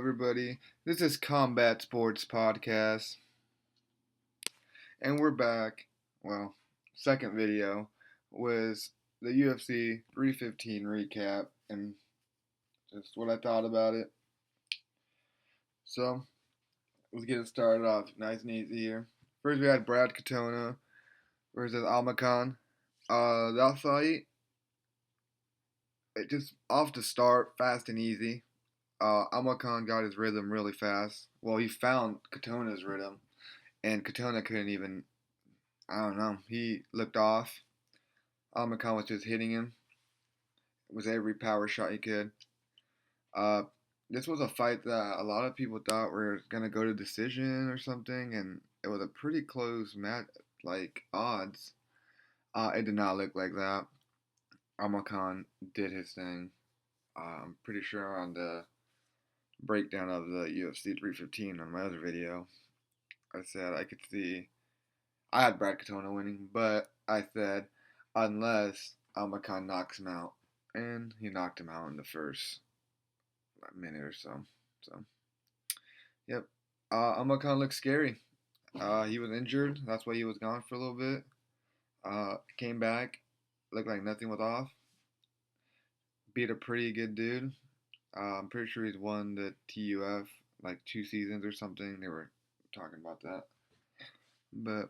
everybody. This is Combat Sports Podcast, and we're back. Well, second video was the UFC 315 recap and just what I thought about it. So, let's get it started off nice and easy here. First, we had Brad Katona versus Almacan. That fight, it just off the start, fast and easy. Almacan got his rhythm really fast. Well, he found Katona's rhythm, and Katona couldn't even. I don't know. He looked off. Almacan was just hitting him. It was every power shot he could. Uh, this was a fight that a lot of people thought were gonna go to decision or something, and it was a pretty close match, like odds. It did not look like that. Almacan did his thing. I'm pretty sure on the breakdown of the UFC 315 on my other video, I said I could see. I had Brad Katona winning, but I said unless Almacan knocks him out, and he knocked him out in the first minute or so. So, yep. Almacan looked scary. He was injured. That's why he was gone for a little bit. Came back, looked like nothing was off. Beat a pretty good dude. I'm pretty sure he's won the TUF like 2 seasons or something. They were talking about that. But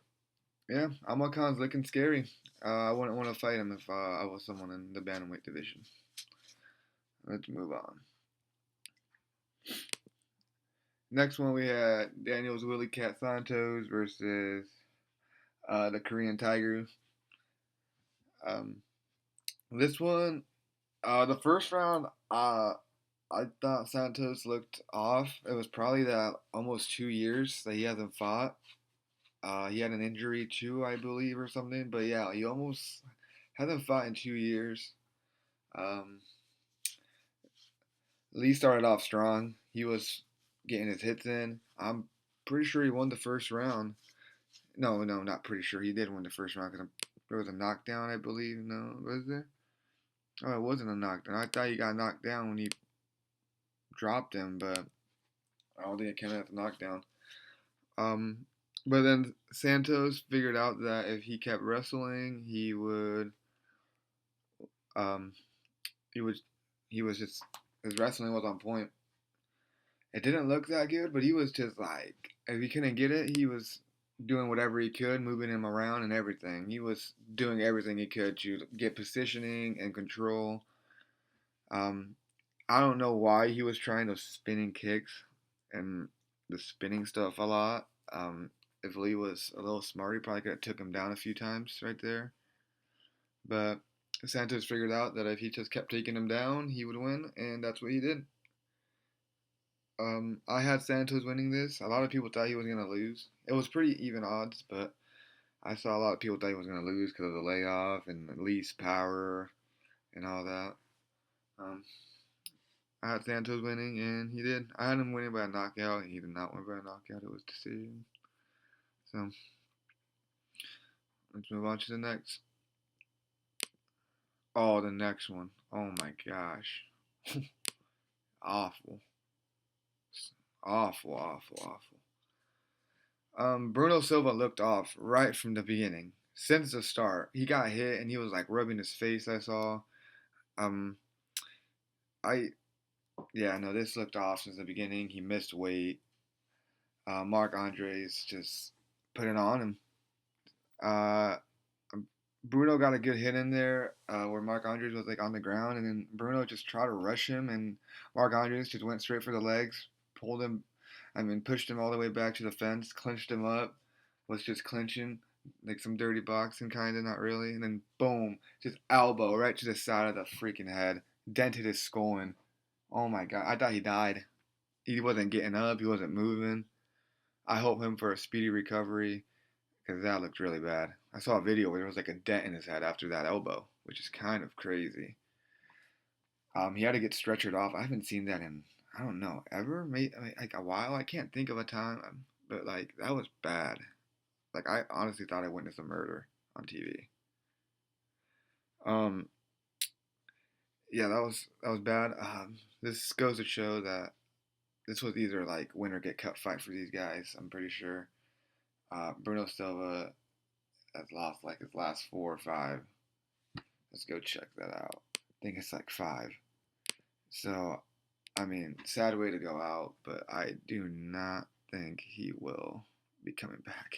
yeah, Almacan's looking scary. I wouldn't want to fight him if I was someone in the bantamweight division. Let's move on. Next one we had Daniel's Willie Cat Santos versus the Korean Tigers. Um, this one, the first round, I thought Santos looked off. It was probably that almost 2 years that he hasn't fought. He had an injury too, I believe, or something. But yeah, he almost hasn't fought in 2 years. Um, Lee started off strong. He was getting his hits in. I'm pretty sure he won the first round. No, not pretty sure. He did win the first round because there was a knockdown, I believe. No, was there? Oh, it wasn't a knockdown. I thought he got knocked down when he dropped him, but I don't think it came out the knockdown. Um, but then Santos figured out that if he kept wrestling, um, he was, he was just his wrestling was on point. It didn't look that good, but he was just like if he couldn't get it, he was doing whatever he could, moving him around and everything. He was doing everything he could to get positioning and control. Um, I don't know why he was trying those spinning kicks and the spinning stuff a lot. If Lee was a little smart, he probably could have took him down a few times right there. But Santos figured out that if he just kept taking him down, he would win, and that's what he did. I had Santos winning this. A lot of people thought he was gonna lose. It was pretty even odds, but I saw a lot of people thought he was gonna lose because of the layoff and Lee's power and all that. Um, I had Santos winning, and he did. I had him winning by a knockout. He did not win by a knockout. It was decision. So let's move on to the next. Oh, the next one. Oh my gosh, awful, awful, awful, awful. Bruno Silva looked off right from the beginning. Since the start, he got hit and he was like rubbing his face. I saw. Um, I yeah, no, this looked off since the beginning. He missed weight. Mark Andres just put it on him. Uh, Bruno got a good hit in there where Mark Andres was like on the ground, and then Bruno just tried to rush him, and Mark Andres just went straight for the legs, pulled him, pushed him all the way back to the fence, clinched him up, was just clinching like some dirty boxing kind of, not really, and then boom, just elbow right to the side of the freaking head, dented his skull in. Oh my god, I thought he died. He wasn't getting up, he wasn't moving. I hope him for a speedy recovery because that looked really bad. I saw a video where there was like a dent in his head after that elbow, which is kind of crazy. He had to get stretchered off. I haven't seen that in I don't know ever, maybe like a while. I can't think of a time, but like that was bad. Like I honestly thought I witnessed a murder on TV. Um, yeah, that was bad. This goes to show that this was either like win or get cut fight for these guys. I'm pretty sure. Bruno Silva has lost like his last 4 or 5. Let's go check that out. I think it's like 5. So, I mean, sad way to go out, but I do not think he will be coming back.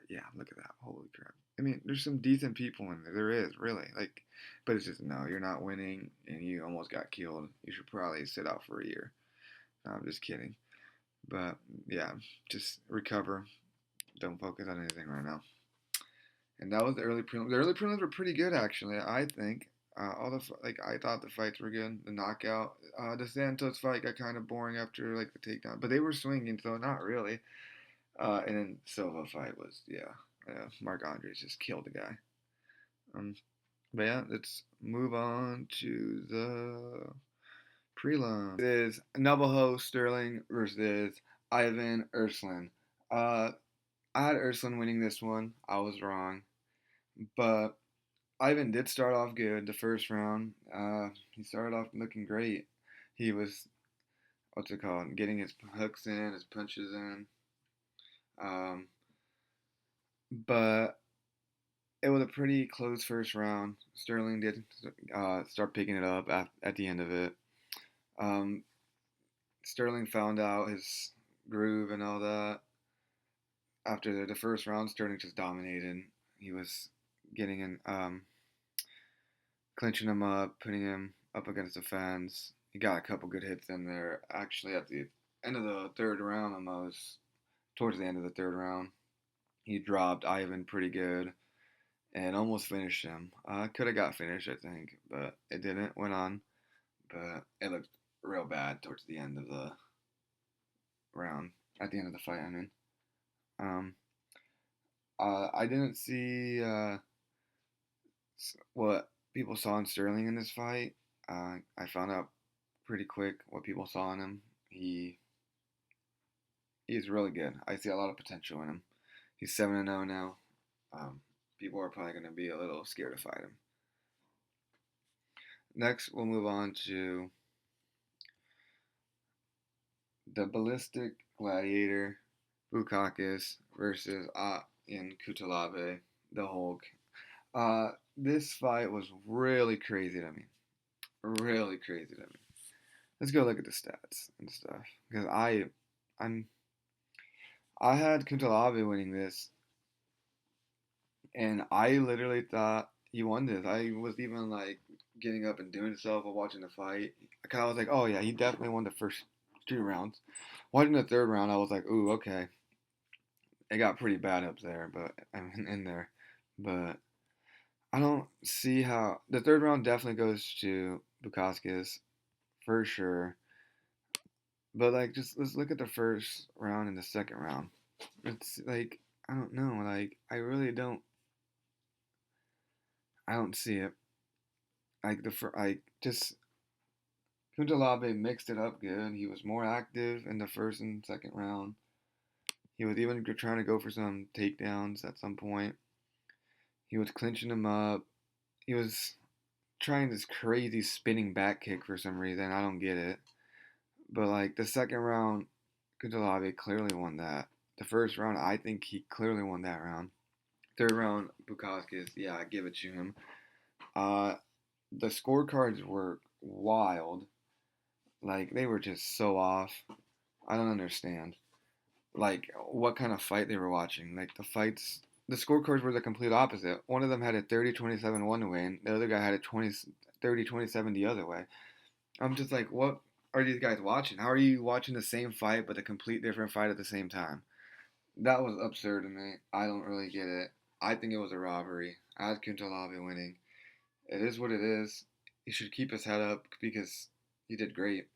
Yeah, look at that. Holy crap. I mean, there's some decent people in there. There is, really. Like, but it's just, no, you're not winning and you almost got killed. You should probably sit out for a year. No, I'm just kidding. But, yeah, just recover. Don't focus on anything right now. And that was the early prelims. The early prelims were pretty good, actually. I think. I thought the fights were good. The knockout, the Santos fight got kind of boring after like the takedown, but they were swinging, so not really. And then Silva fight was Mark Andres just killed the guy. Um, but yeah, let's move on to the prelim. It is Navajo Sterling versus Ivan Ersland. Uh, I had Ersland winning this one. I was wrong, but Ivan did start off good the first round. He started off looking great. He was what's it called? Getting his hooks in, his punches in. Um, but it was a pretty close first round. Sterling did start picking it up at the end of it. Um, Sterling found out his groove and all that. After the first round, Sterling just dominated. He was getting in, clinching him up, putting him up against the fence. He got a couple good hits in there. Actually, at the end of the third round, almost towards the end of the third round, he dropped Ivan pretty good and almost finished him. Could have got finished, I think, but it didn't. Went on, but it looked real bad towards the end of the round. At the end of the fight, I mean. Um, I didn't see what people saw in Sterling in this fight. I found out pretty quick what people saw in him. He's really good. I see a lot of potential in him. He's 7-0 now. People are probably going to be a little scared to fight him. Next, we'll move on to the Ballistic Gladiator Bukakis versus Ian Kutalave, the Hulk. This fight was really crazy to me. Really crazy to me. Let's go look at the stats and stuff because I had Kutalave winning this, and I literally thought he won this. I was even like getting up and doing stuff while watching the fight. Cause I was like, oh yeah, he definitely won the first 2 rounds. Watching the third round, I was like, ooh, okay. It got pretty bad up there, but I mean in there, but I don't see how the third round definitely goes to Bukakis for sure. But like, just let's look at the first round and the second round. It's like I don't know. Like I really don't. I don't see it. Like like just Kuntalabe mixed it up good. He was more active in the first and second round. He was even trying to go for some takedowns at some point. He was clinching him up. He was trying this crazy spinning back kick for some reason. I don't get it. But like the second round, Kuntalabe clearly won that. The first round, I think he clearly won that round. Third round, Bukakis, yeah, I give it to him. Uh, the scorecards were wild. Like they were just so off. I don't understand. Like what kind of fight they were watching. Like the scorecards were the complete opposite. One of them had a 30-27 one way, and the other guy had a 30-27 the other way. I'm just like, what are these guys watching? How are you watching the same fight but a complete different fight at the same time? That was absurd to me. I don't really get it. I think it was a robbery. I had Kuntalabe winning. It is what it is. He should keep his head up because he did great.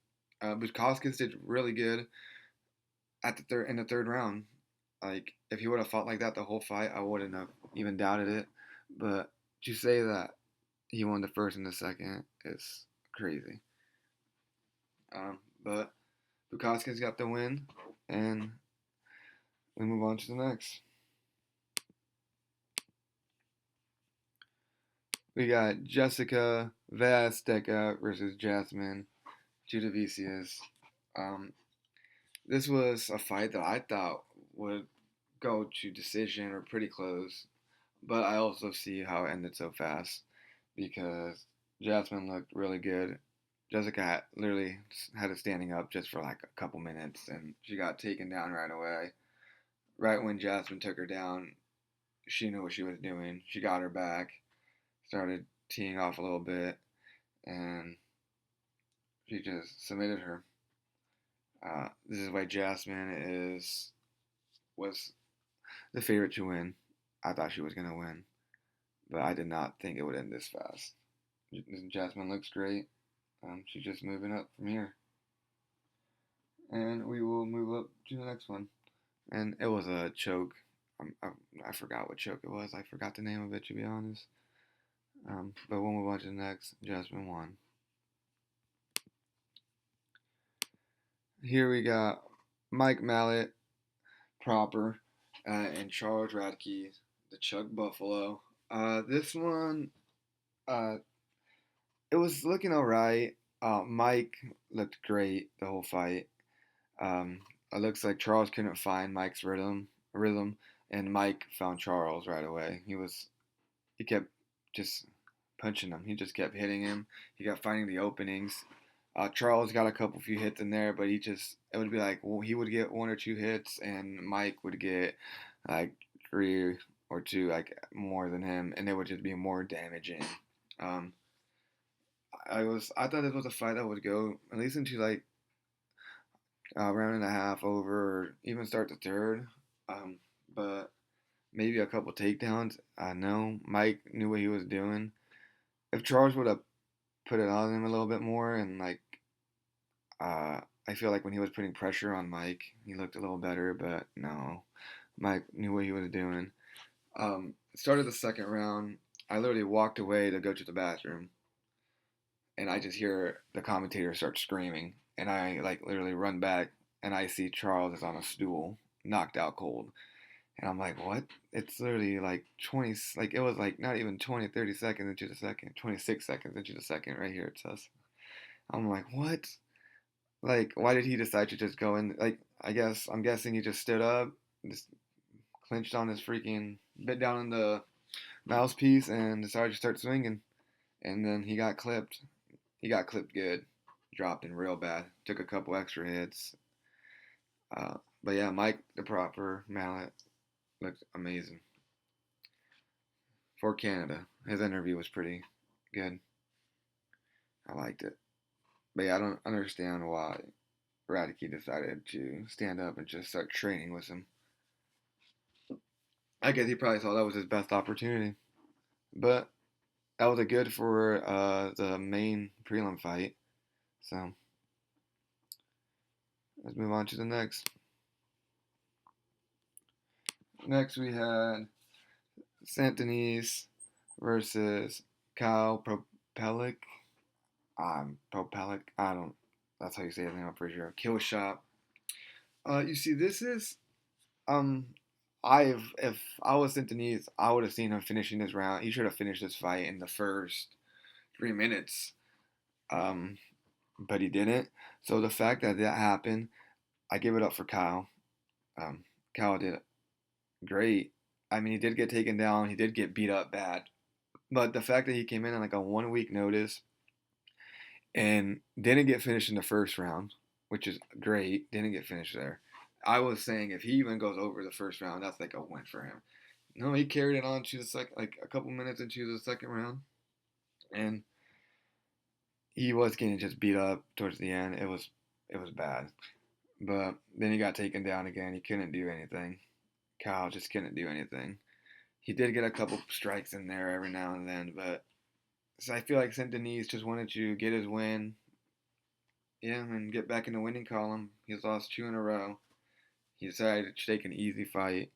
Bukauskas did really good at the third round. Like if he would have fought like that the whole fight, I wouldn't have even doubted it. But to say that he won the first and the second is crazy. But Bukauskas got the win, and we move on to the next. We got Jessica Vazteca versus Jasmine to the VCS. Um, this was a fight that I thought would go to decision or pretty close, but I also see how it ended so fast because Jasmine looked really good. Jessica literally had it standing up just for like a couple minutes, and she got taken down right away. Right when Jasmine took her down, she knew what she was doing. She got her back, started teeing off a little bit, and she just submitted her. This is why Jasmine was the favorite to win. I thought she was gonna win, but I did not think it would end this fast. Jasmine looks great. She's just moving up from here, and we will move up to the next one. And it was a choke. I forgot what choke it was. I forgot the name of it, to be honest. But we'll move on to the next. Jasmine won. Here we got Mike Mallet, proper, and Charles Radke, the Chuck Buffalo. This one, uh, it was looking alright. Mike looked great the whole fight. Um, it looks like Charles couldn't find Mike's rhythm, and Mike found Charles right away. He kept just punching him. He just kept hitting him. He kept finding the openings. Charles got a couple few hits in there, but it would be like, well, he would get one or two hits, and Mike would get like three or two, like more than him, and it would just be more damaging. Um, I thought this was a fight that would go at least into like round and a half over, or even start the third. But maybe a couple takedowns. I know Mike knew what he was doing. If Charles would have put it on him a little bit more, and like I feel like when he was putting pressure on Mike, he looked a little better. But no, Mike knew what he was doing. Started the second round. I literally walked away to go to the bathroom, and I just hear the commentator start screaming, and I like literally run back, and I see Charles is on a stool, knocked out cold. And I'm like, what? It's literally like 20, like it was like not even 20, 30 seconds into the second, 26 seconds into the second, right here it says. I'm like, what? Like, why did he decide to just go in? Like, I'm guessing he just stood up, just clenched on his freaking, bit down in the mouthpiece and decided to start swinging. And then he got clipped. He got clipped good. Dropped in real bad. Took a couple extra hits. But yeah, Mike, the proper mallet, looked amazing. For Canada, his interview was pretty good. I liked it. But yeah, I don't understand why Radke decided to stand up and just start training with him. I guess he probably thought that was his best opportunity. But that was a good for the main prelim fight. So let's move on to the next. Next we had Santonese versus Kyle Propelic. Propelic. I don't. That's how you say his name. I'm pretty sure. Kill shot. You see, this is um. If I was Santonese, I would have seen him finishing this round. He should have finished this fight in the first 3 minutes. Um, but he didn't. So the fact that that happened, I give it up for Kyle. Kyle did great. I mean, he did get taken down. He did get beat up bad. But the fact that he came in on like a 1 week notice and didn't get finished in the first round, which is great, didn't get finished there. I was saying if he even goes over the first round, that's like a win for him. No, he carried it on to the second, like a couple minutes into the second round, and he was getting just beat up towards the end. It was bad, but then he got taken down again. He couldn't do anything. Kyle just couldn't do anything. He did get a couple strikes in there every now and then, but so I feel like Saint Denis just wanted to get his win, yeah, and get back in the winning column. He's lost two in a row. He decided to take an easy fight.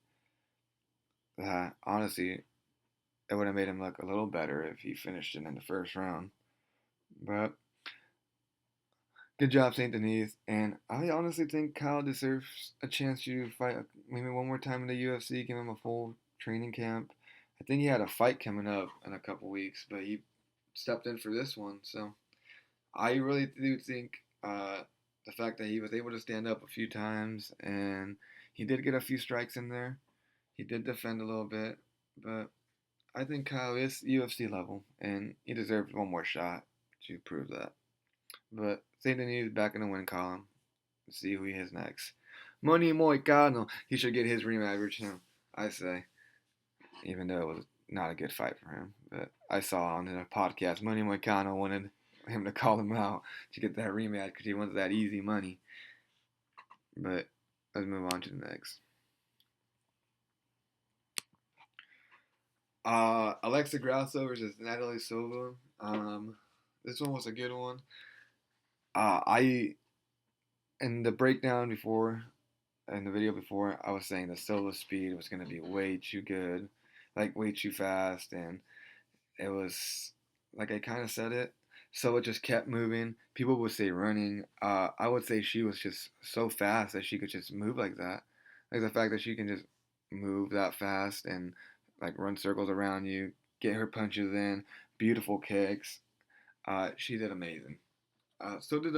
Honestly, it would have made him look a little better if he finished it in the first round. But good job, Saint Denis. And I honestly think Kyle deserves a chance to fight maybe one more time in the UFC, give him a full training camp. I think he had a fight coming up in a couple weeks, but he stepped in for this one. So I really do think Uh, the fact that he was able to stand up a few times and he did get a few strikes in there. He did defend a little bit, but I think Kyle is UFC level and he deserves one more shot to prove that. But St. Denis is back in the win column. Let's see who he is next. Money Moicano. He should get his rematch too, I say. Even though it was not a good fight for him. But I saw on the podcast, Money Moicano wanted him to call him out to get that rematch because he wants that easy money. But let's move on to the next. Alexa Grasso versus Natalie Silva. This one was a good one. I in the breakdown before, in the video before, I was saying the Silva speed was gonna be way too good, like way too fast, and it was like I kind of said it. So it just kept moving. People would say running. I would say she was just so fast that she could just move like that. Like the fact that she can just move that fast and like run circles around you, get her punches in, beautiful kicks. She did amazing. So did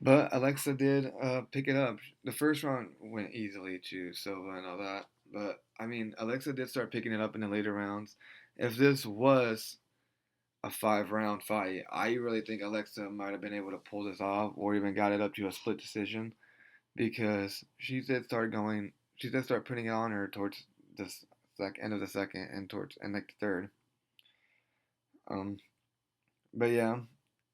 but Alexa did pick it up. The first round went easily to Silva and all that. But I mean, Alexa did start picking it up in the later rounds. If this was a 5 round fight, I really think Alexa might have been able to pull this off or even got it up to a split decision because she did start putting it on her towards the end of the second and towards and like the third. Um, but yeah,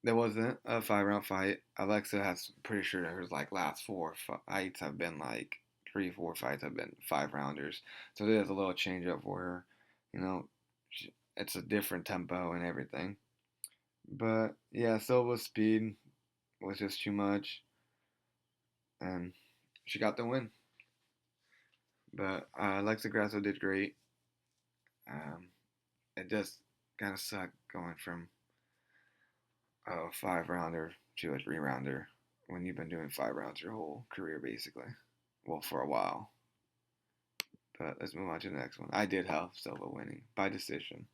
there wasn't a 5 round fight. Alexa has pretty sure her like last four fights have been like 3, 4 fights have been 5 rounders. So there's a little change up for her. You know, it's a different tempo and everything. But yeah, Silva's speed was just too much, and she got the win. But Alexa Grasso did great. Um, it just kind of sucked going from a 5 rounder to a 3 rounder when you've been doing 5 rounds your whole career, basically. Well, for a while. But let's move on to the next one. I did have Silva winning by decision.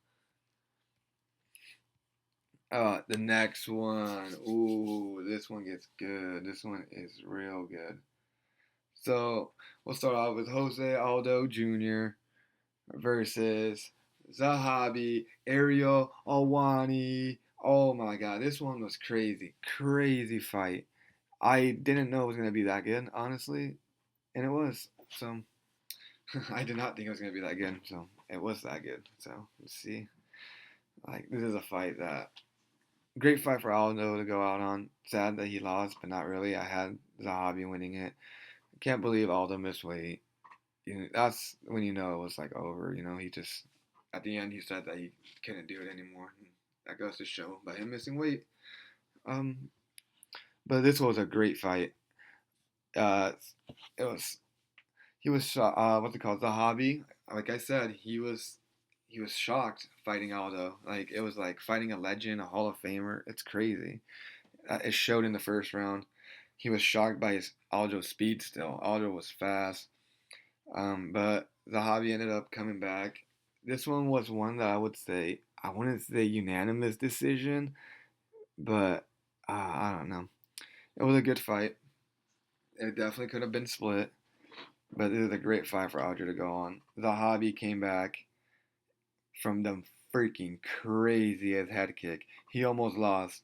The next one. Ooh, this one gets good. This one is real good. So we'll start off with Jose Aldo Jr. versus Zahabi Ariel Alwani. Oh my god, this one was crazy. Crazy fight. I didn't know it was gonna be that good, honestly. And it was. So I did not think it was gonna be that good. So it was that good. So let's see. Like this is a fight that great fight for Aldo to go out on. Sad that he lost, but not really. I had Zahabi winning it. Can't believe Aldo missed weight. That's when you know it was like over. He just at the end he said that he couldn't do it anymore. And that goes to show by him missing weight. Um, but this was a great fight. Uh, it was he was what's it called? The hobby. Like I said, he was shocked fighting Aldo. Like it was like fighting a legend, a Hall of Famer. It's crazy. It showed in the first round. He was shocked by his Aldo's speed. Still, Aldo was fast. But the hobby ended up coming back. This one was one that I wouldn't say unanimous decision, but I don't know. It was a good fight. It definitely could have been split, but it was a great fight for Audrey to go on. The hobby came back from the freaking craziest head kick. He almost lost,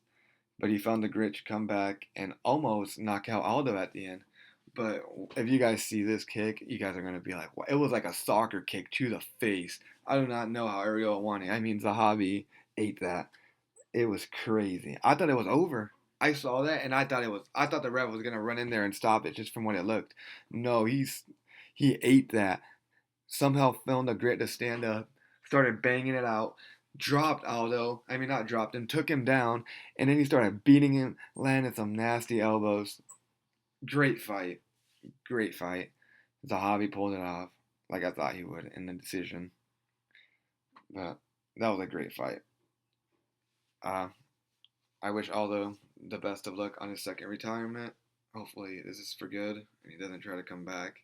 but he found the grit to come back and almost knock out Aldo at the end. But if you guys see this kick, you guys are gonna be like, "What?" It was like a soccer kick to the face. I do not know how Ariel won it. I mean, Zahabi ate that. It was crazy. I thought it was over. I saw that and I thought it was. I thought the ref was gonna run in there and stop it just from what it looked. No, he ate that. Somehow found the grit to stand up. Started banging it out. Dropped Aldo. I mean, not dropped him. Took him down, and then he started beating him, landing some nasty elbows. Great fight. Great fight. Zahabi pulled it off like I thought he would in the decision. But that was a great fight. Uh, I wish Aldo the best of luck on his second retirement. Hopefully this is for good and he doesn't try to come back.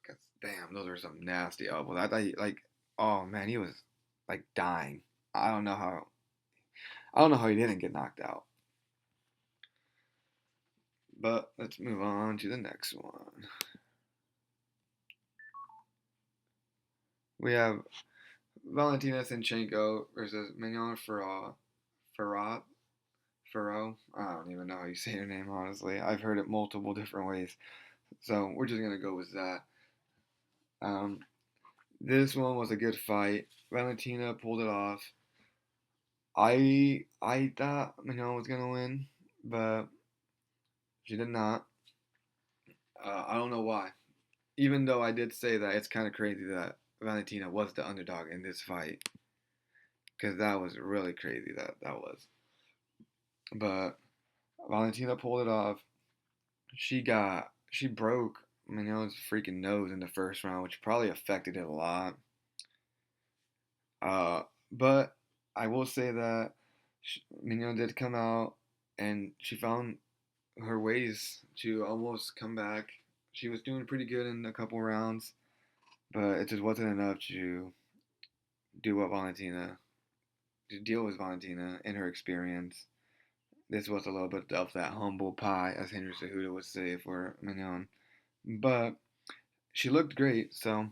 Cause damn, those are some nasty elbows. I thought oh man, he was like dying. I don't know how. I don't know how he didn't get knocked out. But let's move on to the next one. We have Valentina Shevchenko versus Mignon Farad. Faro. I don't even know how you say her name, honestly. I've heard it multiple different ways. So we're just going to go with that. Um, this one was a good fight. Valentina pulled it off. I thought Mignon was going to win, but she did not. I don't know why. Even though I did say that it's kind of crazy that Valentina was the underdog in this fight. Because that was really crazy that was. But Valentina pulled it off. She broke Mignon's freaking nose in the first round, which probably affected it a lot. Uh, but I will say that Mignon did come out and she found her ways to almost come back. She was doing pretty good in a couple rounds, but it just wasn't enough to do what Valentina to deal with Valentina in her experience. This was a little bit of that humble pie, as Henry Cejudo would say for Mignon. But she looked great, so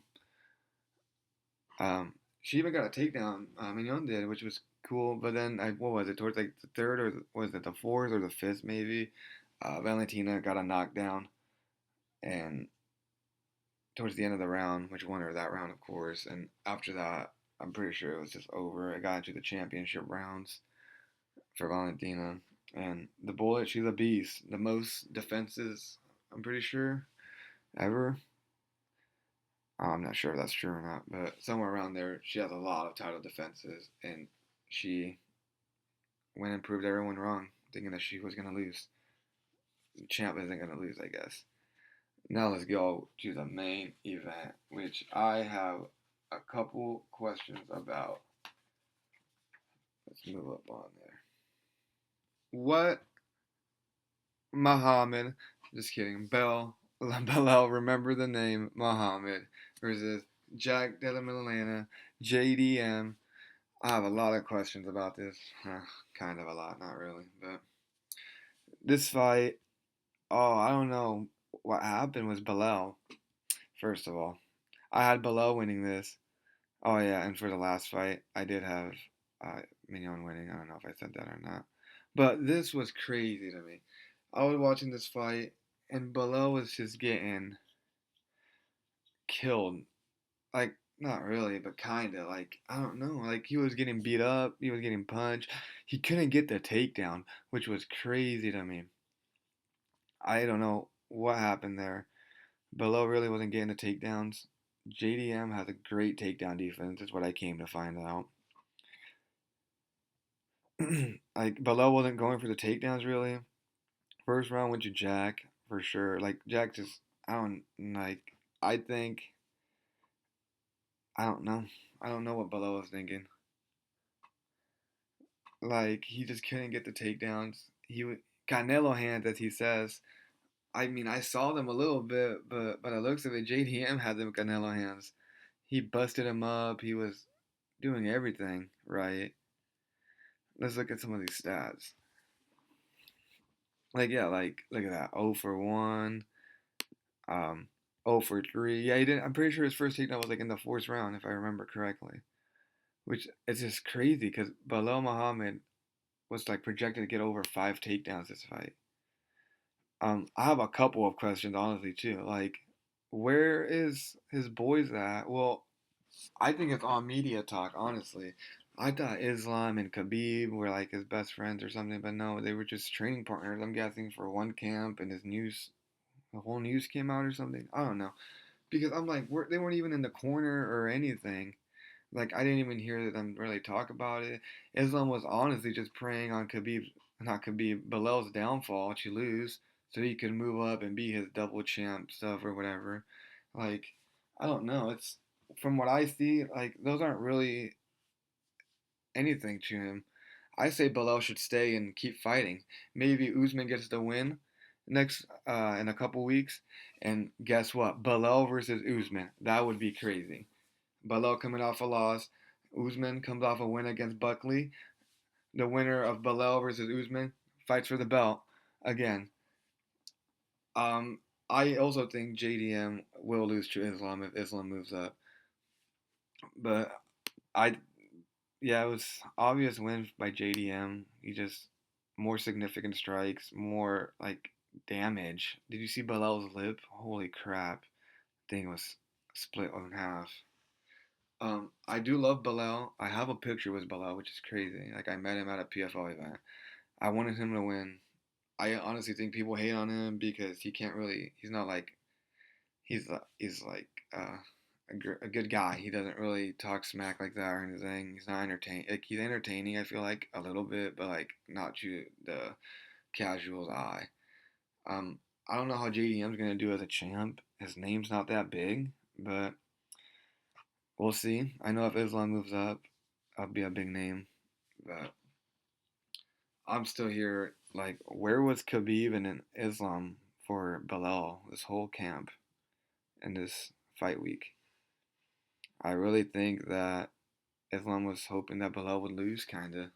she even got a takedown. Mignon did, which was cool. But then, what was it? Towards like the third, or was it the fourth or the fifth, maybe? Valentina got a knockdown, and towards the end of the round, which won her that round, of course. And after that, I'm pretty sure it was just over. It got into the championship rounds for Valentina. And the Bullet, she's a beast. The most defenses, I'm pretty sure, ever. I'm not sure if that's true or not, but somewhere around there, she has a lot of title defenses, and she went and proved everyone wrong, thinking that she was going to lose. The champ isn't going to lose, I guess. Now let's go to the main event, which I have a couple questions about. Let's move up on there. What Muhammad, just kidding, Belal, remember the name Muhammad, versus Jack Della Milana, JDM. I have a lot of questions about this. Kind of a lot, not really. But this fight, I don't know what happened was Belal, first of all. I had Belal winning this. Oh, yeah, and for the last fight, I did have Mignon winning. I don't know if I said that or not. But this was crazy to me. I was watching this fight, and Belal was just getting killed. Like, not really, but kinda. Like, I don't know. Like, he was getting beat up, he was getting punched. He couldn't get the takedown, which was crazy to me. I don't know what happened there. Belal really wasn't getting the takedowns. JDM has a great takedown defense, is what I came to find out. Like, Belal wasn't going for the takedowns really. First round went to Jack, for sure. Like, Jack just, I don't, like, I think, I don't know. I don't know what Belal was thinking. Like, he just couldn't get the takedowns. Canelo hands, as he says. I mean, I saw them a little bit, but by the looks of it, JDM had them Canelo hands. He busted him up. He was doing everything right. Let's look at some of these stats. Like, yeah, like, look at that. 0 for 1. Um, 0 for 3. Yeah, he didn't. I'm pretty sure his first takedown was like in the fourth round, if I remember correctly. Which is just crazy because Belal Muhammad was like projected to get over 5 takedowns this fight. I have a couple of questions, honestly, too. Like, where is his boys at? Well, I think it's all media talk, honestly. I thought Islam and Khabib were like his best friends or something, but no, they were just training partners. I'm guessing for one camp, and the whole news came out or something. I don't know because I'm like, they weren't even in the corner or anything. Like, I didn't even hear them really talk about it. Islam was honestly just praying on not Khabib, Belal's downfall to lose so he could move up and be his double champ stuff or whatever. Like, I don't know. It's from what I see, like, those aren't really anything to him. I say Belal should stay and keep fighting. Maybe Usman gets the win next in a couple weeks, and guess what? Belal versus Usman. That would be crazy. Belal coming off a loss. Usman comes off a win against Buckley. The winner of Belal versus Usman fights for the belt again. Um, I also think JDM will lose to Islam if Islam moves up. But I, yeah, it was obvious win by JDM. He just more significant strikes, more like damage. Did you see Bilal's lip? Holy crap! Thing was split in half. I do love Bilal. I have a picture with Bilal, which is crazy. Like I met him at a PFL event. I wanted him to win. I honestly think people hate on him because he can't really. He's not like he's like a good guy. He doesn't really talk smack like that or anything. He's not entertaining. Like he's entertaining. I feel like a little bit, but like not to the casual's eye. Um, I don't know how JDM's gonna do as a champ. His name's not that big, but we'll see. I know if Islam moves up, I'll be a big name. But I'm still here. Like, where was Khabib and Islam for Bilal this whole camp and this fight week? I really think that Islam was hoping that Bilal would lose, kinda.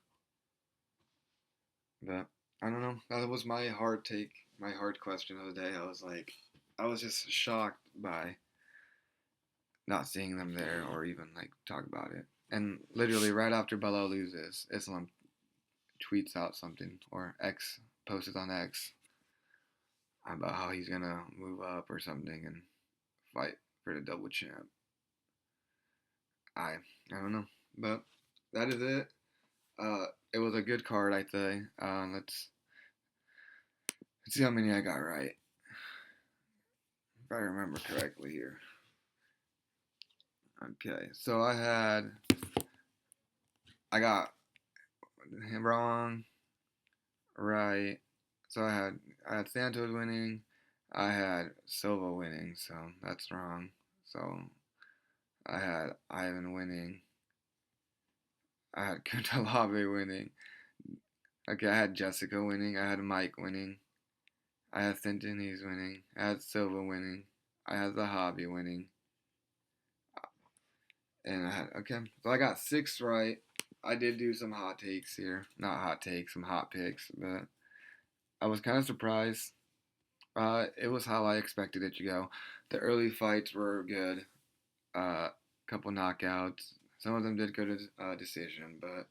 But I don't know. That was my hard take, my hard question of the day. I was just shocked by not seeing them there or even like talk about it. And literally right after Bilal loses, Islam tweets out something or X posted on X about how he's gonna move up or something and fight for the double champ. I don't know, but that is it. It was a good card, I think. Let's see how many I got right. If I remember correctly here. Okay, so I got him wrong, right. So I had Santos winning. I had Silva winning, so that's wrong. So I had Ivan winning. I had Kuntalabe winning. Okay, I had Jessica winning. I had Mike winning. I had Centinese winning. I had Silva winning. I had the Hobby winning. And I had, okay, so I got six right. I did do some hot takes here. Not hot takes, some hot picks, but I was kind of surprised. It was how I expected it to go. The early fights were good. Couple knockouts. Some of them did go to decision, but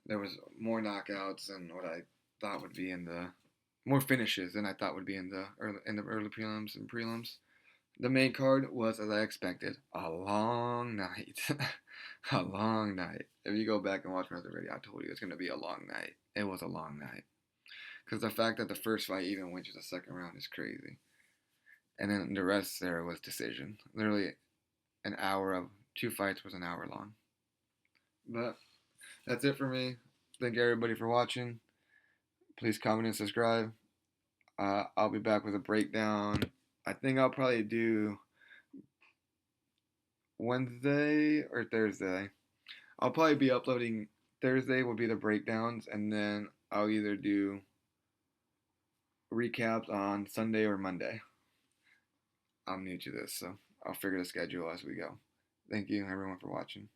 there was more knockouts than what I thought would be in the more finishes than I thought would be in the early prelims and prelims. The main card was, as I expected, a long night. A long night. If you go back and watch my other video, I told you it's going to be a long night. It was a long night. Because the fact that the first fight even went to the second round is crazy. And then the rest there was decision. Literally, an hour of two fights was an hour long. But that's it for me. Thank everybody for watching. Please comment and subscribe. I'll be back with a breakdown. I think I'll probably do Wednesday or Thursday. I'll probably be uploading Thursday will be the breakdowns, and then I'll either do recaps on Sunday or Monday. I'm new to this, so I'll figure the schedule as we go. Thank you everyone for watching.